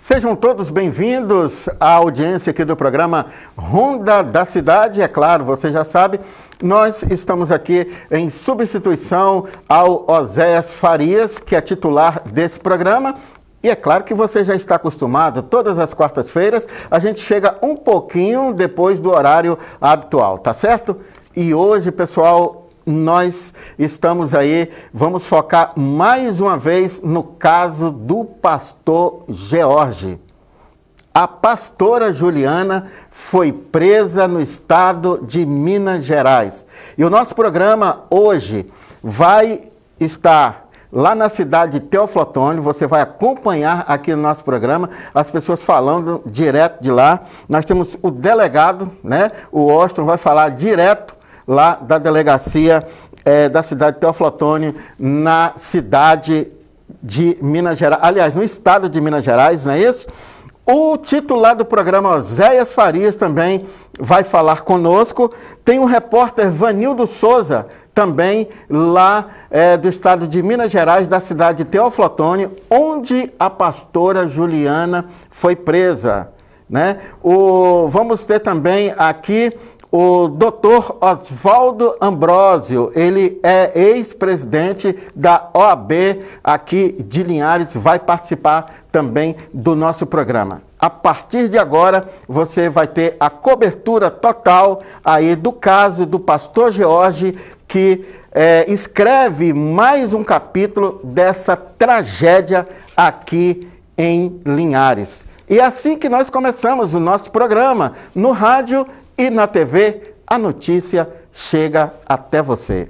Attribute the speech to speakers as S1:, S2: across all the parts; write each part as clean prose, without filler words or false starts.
S1: Sejam todos bem-vindos à audiência aqui do programa Ronda da Cidade. É claro, você já sabe, nós estamos aqui em substituição ao Oséias Farias, que é titular desse programa. E é claro que você já está acostumado, todas as quartas-feiras a gente chega um pouquinho depois do horário habitual, tá certo? E hoje, pessoal, nós estamos aí, vamos focar mais uma vez no caso do pastor George. A pastora Juliana foi presa no estado de Minas Gerais. E o nosso programa hoje vai estar lá na cidade de Teófilo Otoni. Você vai acompanhar aqui no nosso programa as pessoas falando direto de lá. Nós temos o delegado, né? O Washington vai falar direto lá da delegacia da cidade de Teófilo Otoni, na cidade de Minas Gerais, aliás, no estado de Minas Gerais, não é isso? O titular do programa, Oséias Farias, também vai falar conosco. Tem o repórter Vanildo Souza, também lá do estado de Minas Gerais, da cidade de Teófilo Otoni, onde a pastora Juliana foi presa, né? Vamos ter também aqui o doutor Oswaldo Ambrósio. Ele é ex-presidente da OAB aqui de Linhares, vai participar também do nosso programa. A partir de agora, você vai ter a cobertura total aí do caso do pastor George, que escreve mais um capítulo dessa tragédia aqui em Linhares. E assim que nós começamos o nosso programa, no rádio e na TV, a notícia chega até você.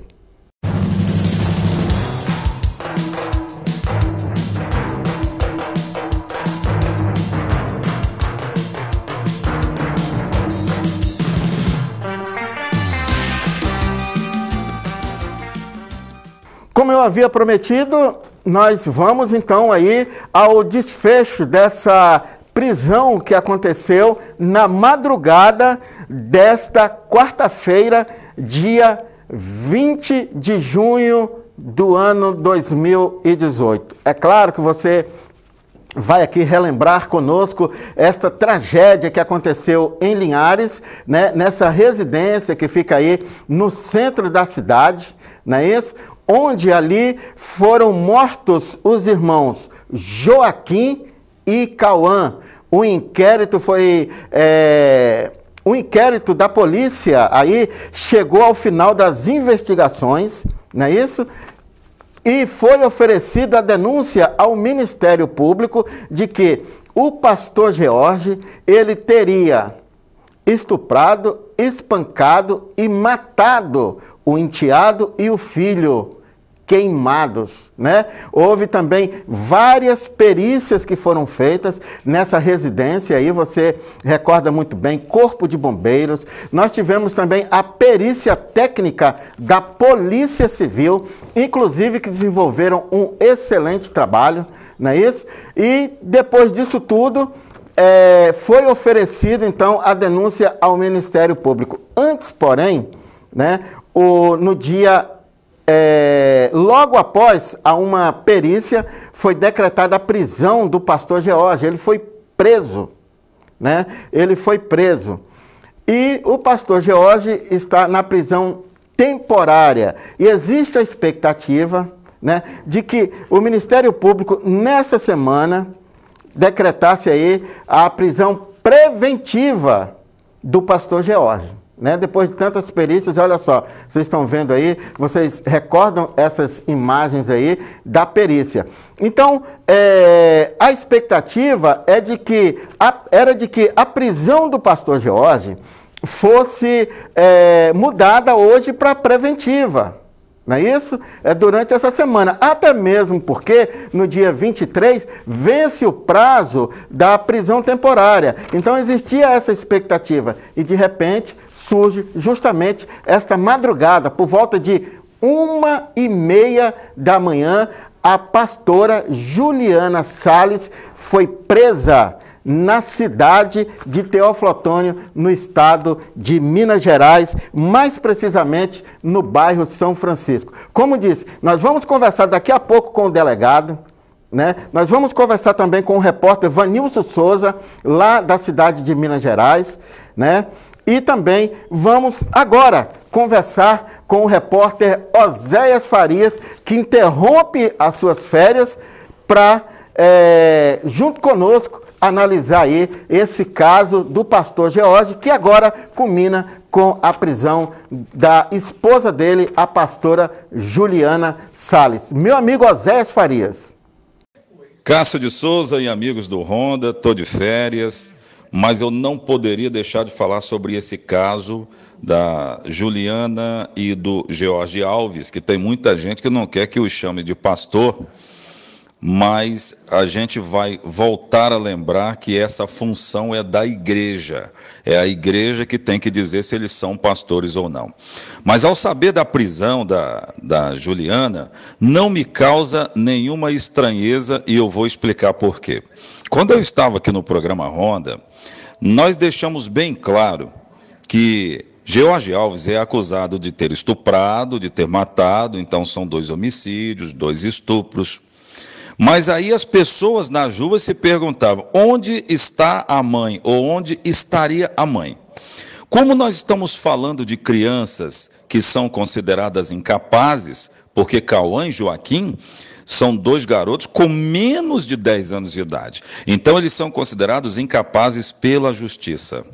S1: Como eu havia prometido, nós vamos então aí ao desfecho dessa prisão que aconteceu na madrugada desta quarta-feira, dia 20 de junho do ano 2018. É claro que você vai aqui relembrar conosco esta tragédia que aconteceu em Linhares, né, nessa residência que fica aí no centro da cidade, não é isso? Onde ali foram mortos os irmãos Joaquim e Cauã. O inquérito o inquérito da polícia aí chegou ao final das investigações, não é isso? E foi oferecida a denúncia ao Ministério Público de que o pastor George, ele teria estuprado, espancado e matado o enteado e o filho, queimados, né? Houve também várias perícias que foram feitas nessa residência aí, você recorda muito bem, Corpo de Bombeiros. Nós tivemos também a perícia técnica da Polícia Civil, inclusive que desenvolveram um excelente trabalho, não é isso? E depois disso tudo, foi oferecido então a denúncia ao Ministério Público. Antes, porém, né, no dia logo após uma perícia, foi decretada a prisão do pastor George. Ele foi preso, né? Ele foi preso. E o pastor George está na prisão temporária. E existe a expectativa, né, de que o Ministério Público, nessa semana, decretasse aí a prisão preventiva do pastor George. Né? Depois de tantas perícias, olha só, vocês estão vendo aí, vocês recordam essas imagens aí da perícia. Então, a expectativa era de que a prisão do pastor George fosse mudada hoje para preventiva. Não é isso? Durante essa semana. Até mesmo porque no dia 23 vence o prazo da prisão temporária. Então existia essa expectativa. E de repente surge justamente esta madrugada, por volta de 1h30 da manhã, a pastora Juliana Salles foi presa na cidade de Teófilo Otoni, no estado de Minas Gerais, mais precisamente no bairro São Francisco. Como disse, nós vamos conversar daqui a pouco com o delegado, né? Nós vamos conversar também com o repórter Vanilson Souza, lá da cidade de Minas Gerais, né? E também vamos agora conversar com o repórter Oséias Farias, que interrompe as suas férias para, junto conosco, analisar aí esse caso do pastor George, que agora culmina com a prisão da esposa dele, a pastora Juliana Salles. Meu amigo Oséias Farias.
S2: Cássio de Souza e amigos do Ronda, estou de férias, mas eu não poderia deixar de falar sobre esse caso da Juliana e do George Alves, que tem muita gente que não quer que os chame de pastor, mas a gente vai voltar a lembrar que essa função é da igreja. É a igreja que tem que dizer se eles são pastores ou não. Mas ao saber da prisão da Juliana, não me causa nenhuma estranheza e eu vou explicar por quê. Quando eu estava aqui no programa Ronda, nós deixamos bem claro que George Alves é acusado de ter estuprado, de ter matado, então são 2 homicídios, 2 estupros. Mas aí as pessoas nas ruas se perguntavam, onde está a mãe? Ou onde estaria a mãe? Como nós estamos falando de crianças que são consideradas incapazes, porque Cauã e Joaquim são 2 garotos com menos de 10 anos de idade. Então eles são considerados incapazes pela justiça.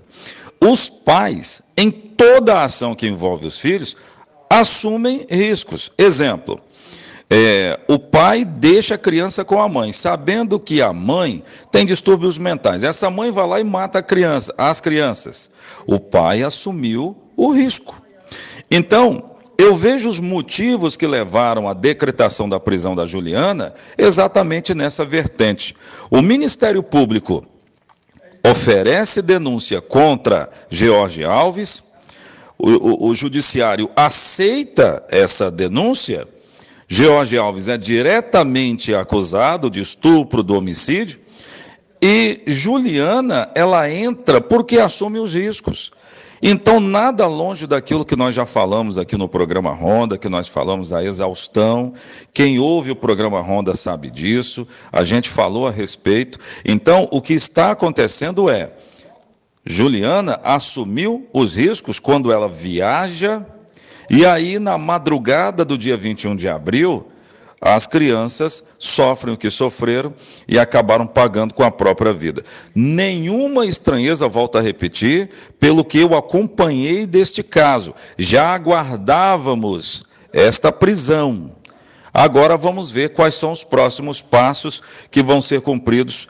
S2: Os pais, em toda a ação que envolve os filhos, assumem riscos. Exemplo, o pai deixa a criança com a mãe, sabendo que a mãe tem distúrbios mentais. Essa mãe vai lá e mata as crianças. O pai assumiu o risco. Então, eu vejo os motivos que levaram à decretação da prisão da Juliana exatamente nessa vertente. O Ministério Público oferece denúncia contra George Alves, o Judiciário aceita essa denúncia. George Alves é diretamente acusado de estupro, do homicídio, e Juliana, ela entra porque assume os riscos. Então, nada longe daquilo que nós já falamos aqui no programa Ronda, que nós falamos a exaustão. Quem ouve o programa Ronda sabe disso, a gente falou a respeito. Então, o que está acontecendo é, Juliana assumiu os riscos quando ela viaja. E aí, na madrugada do dia 21 de abril, as crianças sofrem o que sofreram e acabaram pagando com a própria vida. Nenhuma estranheza, volto a repetir, pelo que eu acompanhei deste caso. Já aguardávamos esta prisão. Agora vamos ver quais são os próximos passos que vão ser cumpridos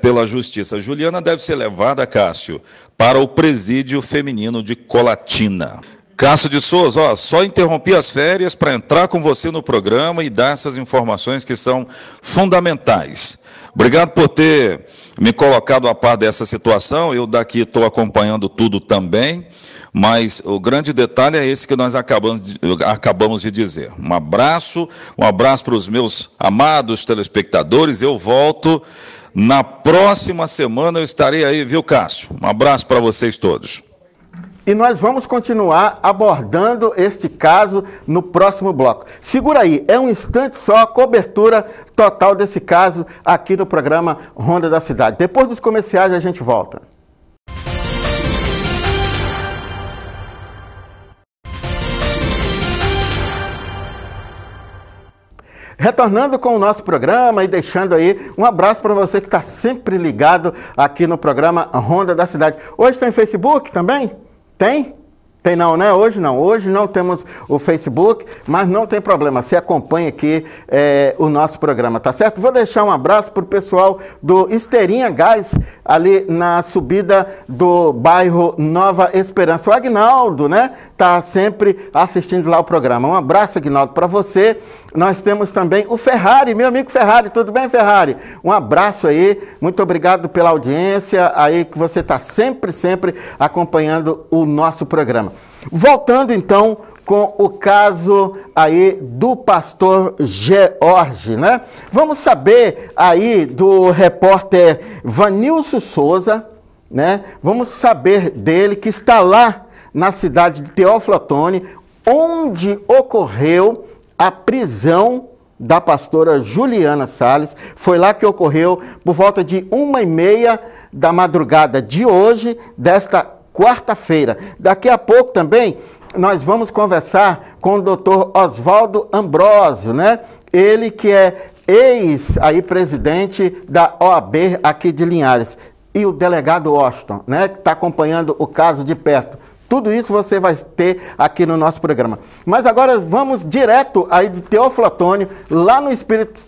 S2: pela Justiça. Juliana deve ser levada, Cássio, para o presídio feminino de Colatina. Cássio de Souza, só interrompi as férias para entrar com você no programa e dar essas informações que são fundamentais. Obrigado por ter me colocado a par dessa situação, eu daqui estou acompanhando tudo também, mas o grande detalhe é esse que nós acabamos de dizer. Um abraço para os meus amados telespectadores, eu volto na próxima semana, eu estarei aí, viu, Cássio? Um abraço para vocês todos.
S1: E nós vamos continuar abordando este caso no próximo bloco. Segura aí, é um instante só, a cobertura total desse caso aqui no programa Ronda da Cidade. Depois dos comerciais a gente volta. Retornando com o nosso programa e deixando aí um abraço para você que está sempre ligado aqui no programa Ronda da Cidade. Hoje tem Facebook também? Tem? Tem não, né? Hoje não temos o Facebook, mas não tem problema, você acompanha aqui o nosso programa, tá certo? Vou deixar um abraço para o pessoal do Esteirinha Gás, ali na subida do bairro Nova Esperança. O Agnaldo, né? Tá sempre assistindo lá o programa. Um abraço, Agnaldo, para você. Nós temos também o Ferrari, meu amigo Ferrari, tudo bem, Ferrari? Um abraço aí, muito obrigado pela audiência aí que você está sempre acompanhando o nosso programa. Voltando então com o caso aí do pastor George, né? Vamos saber aí do repórter Vanilson Souza, né? Vamos saber dele que está lá na cidade de Teófilo Otoni, onde ocorreu a prisão da pastora Juliana Salles. Foi lá que ocorreu por volta de 1h30 da madrugada de hoje, desta quarta-feira. Daqui a pouco também nós vamos conversar com o doutor Oswaldo Ambrosio, né? Ele que é ex-presidente da OAB aqui de Linhares. E o delegado Washington, né? Que está acompanhando o caso de perto. Tudo isso você vai ter aqui no nosso programa. Mas agora vamos direto aí de Teófilo Otoni, lá no Espírito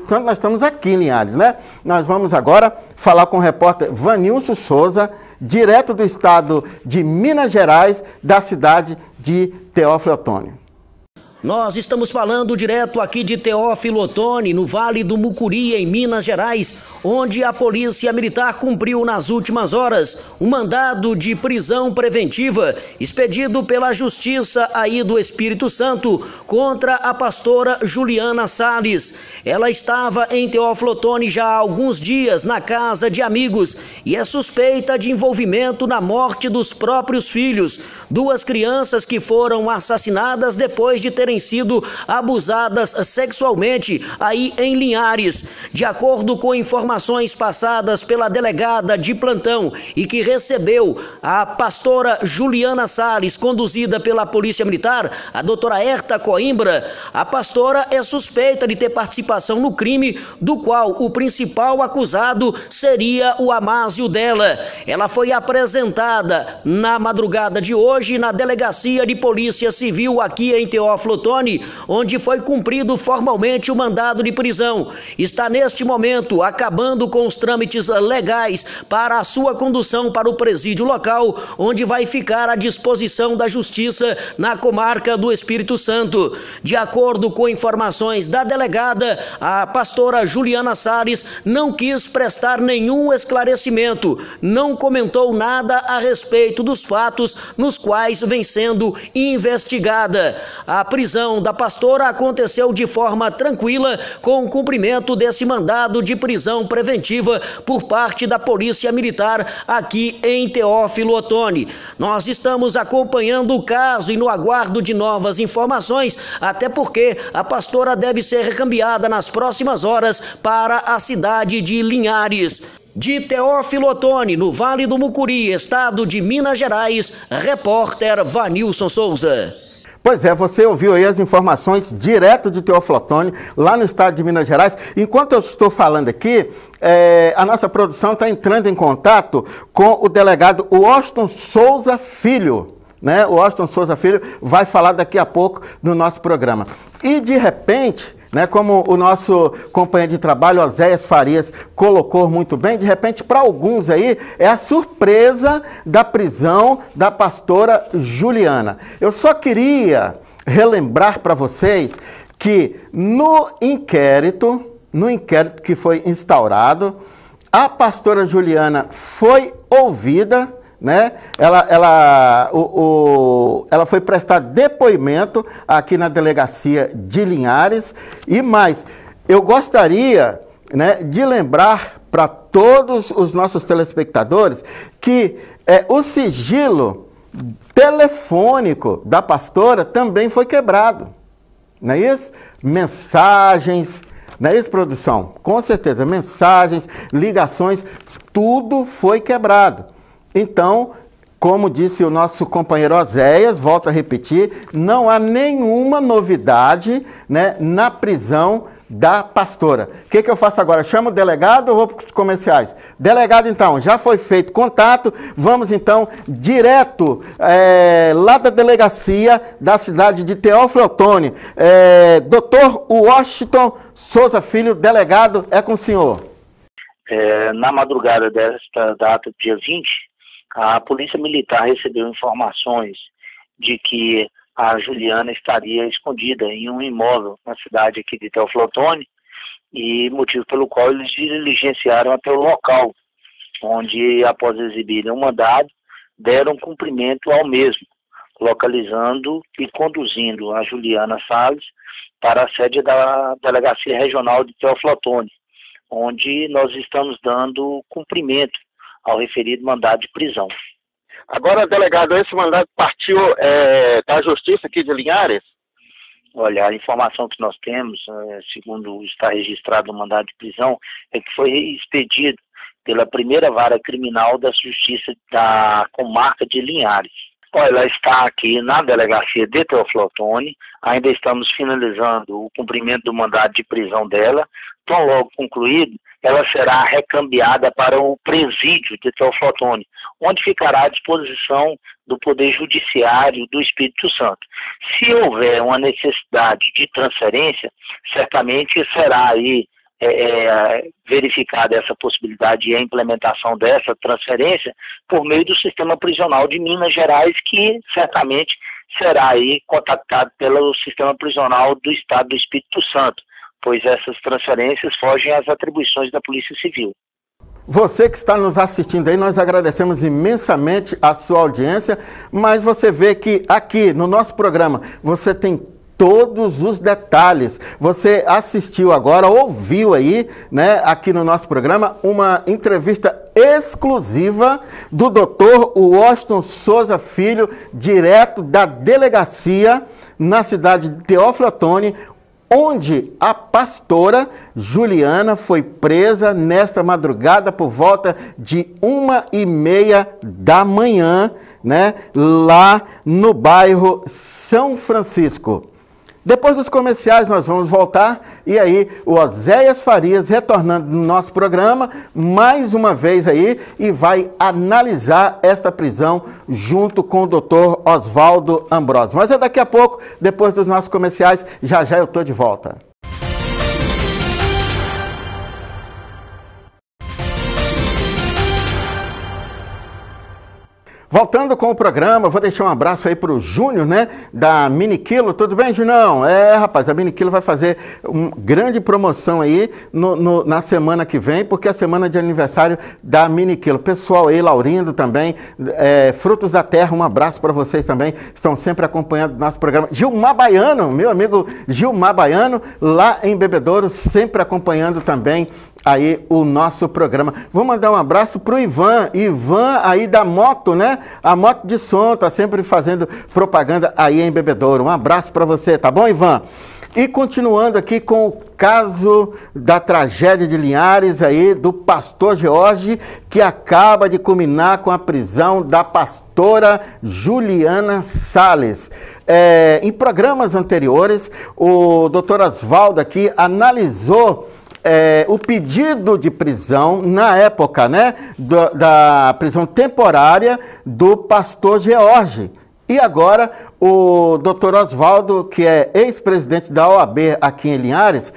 S1: Santo. Nós estamos aqui em Linhares, né? Nós vamos agora falar com o repórter Vanilson Souza, direto do estado de Minas Gerais, da cidade de Teófilo Otoni.
S3: Nós estamos falando direto aqui de Teófilo Otoni, no Vale do Mucuri, em Minas Gerais, onde a Polícia Militar cumpriu nas últimas horas um mandado de prisão preventiva expedido pela Justiça aí do Espírito Santo contra a pastora Juliana Salles. Ela estava em Teófilo Otoni já há alguns dias na casa de amigos e é suspeita de envolvimento na morte dos próprios filhos, duas crianças que foram assassinadas depois de terem sido abusadas sexualmente aí em Linhares. De acordo com informações passadas pela delegada de plantão e que recebeu a pastora Juliana Salles, conduzida pela Polícia Militar, a doutora Herta Coimbra, a pastora é suspeita de ter participação no crime do qual o principal acusado seria o amásio dela. Ela foi apresentada na madrugada de hoje na Delegacia de Polícia Civil aqui em Teófilo Otoni, onde foi cumprido formalmente o mandado de prisão. Está neste momento acabando com os trâmites legais para a sua condução para o presídio local, onde vai ficar à disposição da Justiça na comarca do Espírito Santo. De acordo com informações da delegada, a pastora Juliana Salles não quis prestar nenhum esclarecimento, não comentou nada a respeito dos fatos nos quais vem sendo investigada. A prisão da pastora aconteceu de forma tranquila com o cumprimento desse mandado de prisão preventiva por parte da Polícia Militar aqui em Teófilo Otoni. Nós estamos acompanhando o caso e no aguardo de novas informações, até porque a pastora deve ser recambiada nas próximas horas para a cidade de Linhares. De Teófilo Otoni, no Vale do Mucuri, estado de Minas Gerais, repórter Vanilson Souza.
S1: Pois é, você ouviu aí as informações direto de Teófilo Otoni, lá no estado de Minas Gerais. Enquanto eu estou falando aqui, a nossa produção está entrando em contato com o delegado Washington Souza Filho, né? O Washington Souza Filho vai falar daqui a pouco no nosso programa. E de repente, né, como o nosso companheiro de trabalho, Oséias Farias, colocou muito bem, de repente, para alguns aí, é a surpresa da prisão da pastora Juliana. Eu só queria relembrar para vocês que no inquérito que foi instaurado, a pastora Juliana foi ouvida, né? Ela foi prestar depoimento aqui na delegacia de Linhares. E mais, eu gostaria, né, de lembrar para todos os nossos telespectadores que o sigilo telefônico da pastora também foi quebrado, não é isso? Mensagens, não é isso, produção? Com certeza, mensagens, ligações, tudo foi quebrado. Então, como disse o nosso companheiro Oséias, volto a repetir, não há nenhuma novidade, né, na prisão da pastora. O que eu faço agora? Chamo o delegado ou vou para os comerciais? Delegado, então, já foi feito contato, vamos então direto lá da delegacia da cidade de Teófilo Otoni. Doutor Washington Souza Filho, delegado, é com o senhor.
S4: Na madrugada desta data, dia 20, a Polícia Militar recebeu informações de que a Juliana estaria escondida em um imóvel na cidade aqui de Teófilo Otoni, e motivo pelo qual eles diligenciaram até o local, onde, após exibirem um mandado, deram cumprimento ao mesmo, localizando e conduzindo a Juliana Salles para a sede da Delegacia Regional de Teófilo Otoni, onde nós estamos dando cumprimento ao referido mandado de prisão.
S5: Agora, delegado, esse mandado partiu da Justiça aqui de Linhares?
S4: Olha, a informação que nós temos, segundo está registrado no mandado de prisão, é que foi expedido pela primeira vara criminal da Justiça da Comarca de Linhares. Olha, ela está aqui na delegacia de Teófilo Otoni, ainda estamos finalizando o cumprimento do mandado de prisão dela. Tão logo concluído, ela será recambiada para o presídio de Teófilo Otoni, onde ficará à disposição do Poder Judiciário do Espírito Santo. Se houver uma necessidade de transferência, certamente será aí verificada essa possibilidade e a implementação dessa transferência por meio do sistema prisional de Minas Gerais, que certamente será aí contactado pelo sistema prisional do Estado do Espírito Santo, pois essas transferências fogem às atribuições da Polícia Civil.
S1: Você que está nos assistindo aí, nós agradecemos imensamente a sua audiência, mas você vê que aqui no nosso programa você tem todos os detalhes. Você assistiu agora, ouviu aí, né, aqui no nosso programa, uma entrevista exclusiva do Dr. Washington Souza Filho, direto da delegacia na cidade de Teófilo Otoni, onde a pastora Juliana foi presa nesta madrugada por volta de 1h30 da manhã, né, lá no bairro São Francisco. Depois dos comerciais nós vamos voltar e aí o Oséias Farias retornando no nosso programa mais uma vez aí e vai analisar esta prisão junto com o Dr. Oswaldo Ambrosio. Mas é daqui a pouco, depois dos nossos comerciais, já eu estou de volta. Voltando com o programa, vou deixar um abraço aí para o Júnior, né, da Miniquilo. Tudo bem, Junão? Rapaz, a Miniquilo vai fazer uma grande promoção aí na semana que vem, porque é a semana de aniversário da Miniquilo. Pessoal aí, Laurindo também, Frutos da Terra, um abraço para vocês também, estão sempre acompanhando o nosso programa. Gilmar Baiano, meu amigo Gilmar Baiano, lá em Bebedouro, sempre acompanhando também aí o nosso programa. Vou mandar um abraço pro Ivan aí da moto, né? A moto de som, tá sempre fazendo propaganda aí em Bebedouro. Um abraço para você, tá bom, Ivan? E continuando aqui com o caso da tragédia de Linhares aí, do pastor George, que acaba de culminar com a prisão da pastora Juliana Salles. Em programas anteriores, o doutor Oswaldo aqui analisou o pedido de prisão, na época, né, da prisão temporária do pastor George. E agora, o doutor Oswaldo, que é ex-presidente da OAB aqui em Linhares,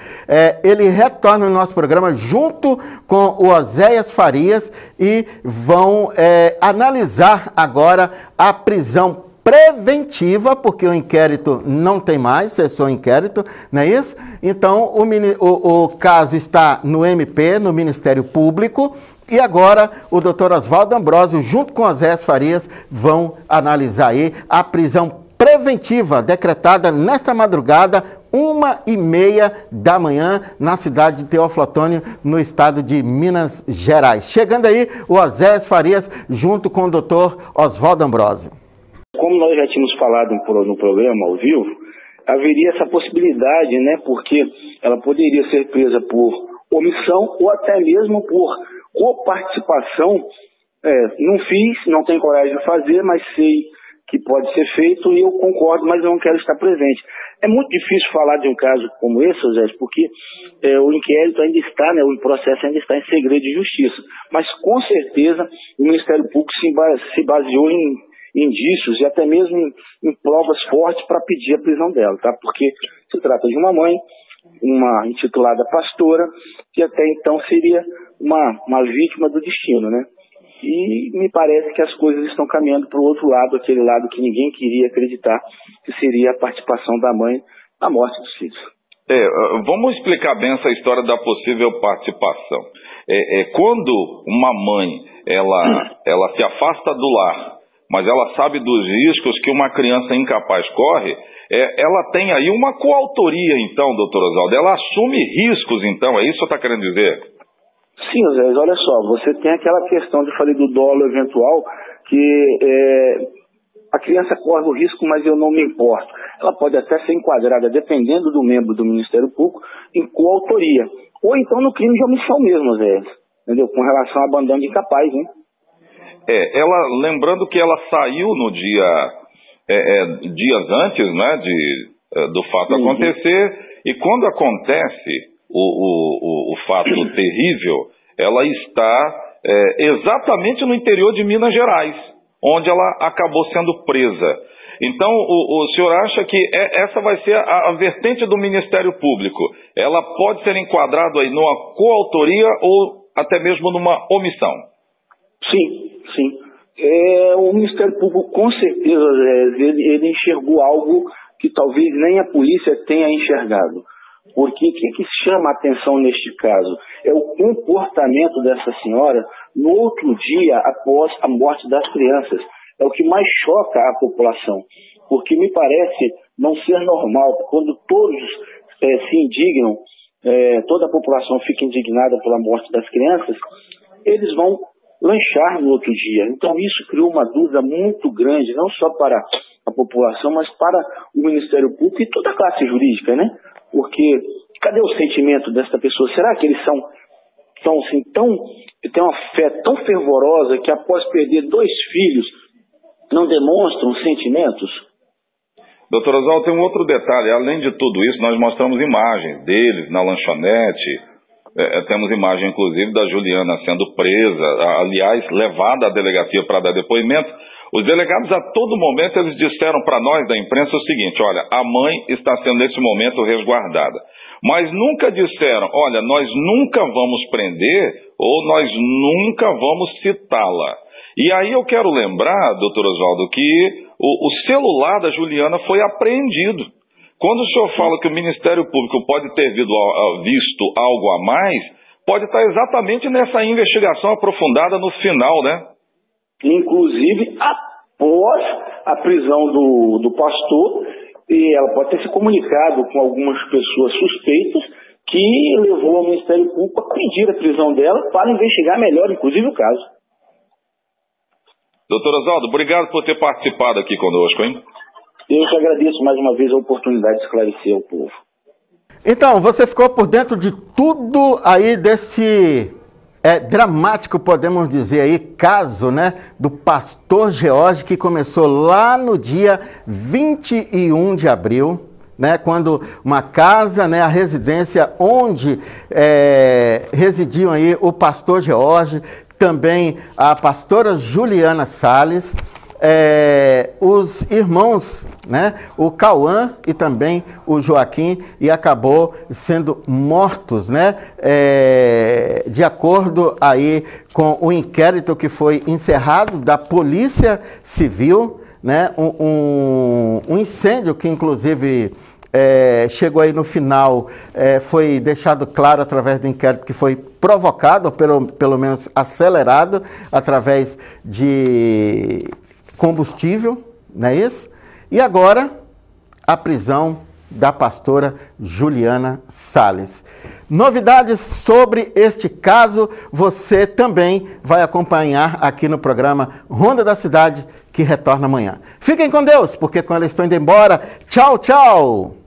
S1: ele retorna no nosso programa junto com o Oséias Farias e vão analisar agora a prisão preventiva, porque o inquérito não tem mais, cessou o inquérito, não é isso? Então, o caso está no MP, no Ministério Público, e agora o doutor Oswaldo Ambrosio, junto com Oséias Farias, vão analisar aí a prisão preventiva decretada nesta madrugada, 1h30 da manhã, na cidade de Teófilo Otoni, no estado de Minas Gerais. Chegando aí o Oséias Farias, junto com o doutor Oswaldo Ambrosio.
S5: Como nós já tínhamos falado no programa ao vivo, haveria essa possibilidade, né, porque ela poderia ser presa por omissão ou até mesmo por coparticipação. Não fiz, não tenho coragem de fazer, mas sei que pode ser feito e eu concordo, mas eu não quero estar presente. É muito difícil falar de um caso como esse, José, porque o inquérito ainda está, né, o processo ainda está em segredo de justiça, mas com certeza o Ministério Público se baseou em indícios e até mesmo em provas fortes para pedir a prisão dela, tá? Porque se trata de uma mãe, uma intitulada pastora, que até então seria uma vítima do destino, né? E me parece que as coisas estão caminhando para o outro lado, aquele lado que ninguém queria acreditar, que seria a participação da mãe na morte dos filhos.
S2: Vamos explicar bem essa história da possível participação. Quando uma mãe ela se afasta do lar, mas ela sabe dos riscos que uma criança incapaz corre, ela tem aí uma coautoria, então, doutor Oswaldo. Ela assume riscos, então, é isso que você está querendo dizer?
S5: Sim, Zé, olha só, você tem aquela questão, eu falei do dolo eventual, que a criança corre o risco, mas eu não me importo. Ela pode até ser enquadrada, dependendo do membro do Ministério Público, em coautoria. Ou então no crime de omissão mesmo, Zé. Entendeu? Com relação a abandono de incapaz, hein?
S2: Lembrando que ela saiu no dias antes, né, do fato acontecer, e quando acontece o fato terrível, ela está exatamente no interior de Minas Gerais, onde ela acabou sendo presa. Então, o senhor acha que essa vai ser a vertente do Ministério Público? Ela pode ser enquadrada aí numa coautoria ou até mesmo numa omissão?
S5: Sim. O Ministério Público, com certeza, ele enxergou algo que talvez nem a polícia tenha enxergado. Porque o que chama a atenção neste caso? É o comportamento dessa senhora no outro dia após a morte das crianças. É o que mais choca a população. Porque me parece não ser normal, quando todos se indignam, toda a população fica indignada pela morte das crianças, eles vão lanchar no outro dia. Então isso criou uma dúvida muito grande, não só para a população, mas para o Ministério Público e toda a classe jurídica, né? Porque cadê o sentimento dessa pessoa? Será que eles têm uma fé tão fervorosa que após perder 2 filhos não demonstram sentimentos?
S2: Doutor Oswaldo, tem um outro detalhe. Além de tudo isso, nós mostramos imagens deles na lanchonete. Temos imagem, inclusive, da Juliana sendo presa, aliás, levada à delegacia para dar depoimento. Os delegados, a todo momento, eles disseram para nós da imprensa o seguinte: olha, a mãe está sendo, nesse momento, resguardada. Mas nunca disseram, olha, nós nunca vamos prender ou nós nunca vamos citá-la. E aí eu quero lembrar, doutor Oswaldo, que o celular da Juliana foi apreendido. Quando o senhor fala que o Ministério Público pode ter visto algo a mais, pode estar exatamente nessa investigação aprofundada no final, né?
S5: Inclusive após a prisão do pastor, e ela pode ter se comunicado com algumas pessoas suspeitas que levou ao Ministério Público a pedir a prisão dela para investigar melhor, inclusive, o caso.
S2: Doutor Oswaldo, obrigado por ter participado aqui conosco, hein?
S5: Eu te agradeço mais uma vez a oportunidade de esclarecer ao povo.
S1: Então, você ficou por dentro de tudo aí desse dramático, podemos dizer aí, caso, né, do pastor George, que começou lá no dia 21 de abril, né, quando uma casa, né, a residência onde residiam aí o pastor George, também a pastora Juliana Salles, os irmãos, né, o Cauã e também o Joaquim, e acabou sendo mortos, né, de acordo aí com o inquérito que foi encerrado da Polícia Civil, né, um incêndio que inclusive chegou aí no final, foi deixado claro através do inquérito que foi provocado, ou pelo menos acelerado, através de combustível, não é isso? E agora, a prisão da pastora Juliana Salles. Novidades sobre este caso, você também vai acompanhar aqui no programa Ronda da Cidade, que retorna amanhã. Fiquem com Deus, porque com ela estou indo embora. Tchau, tchau!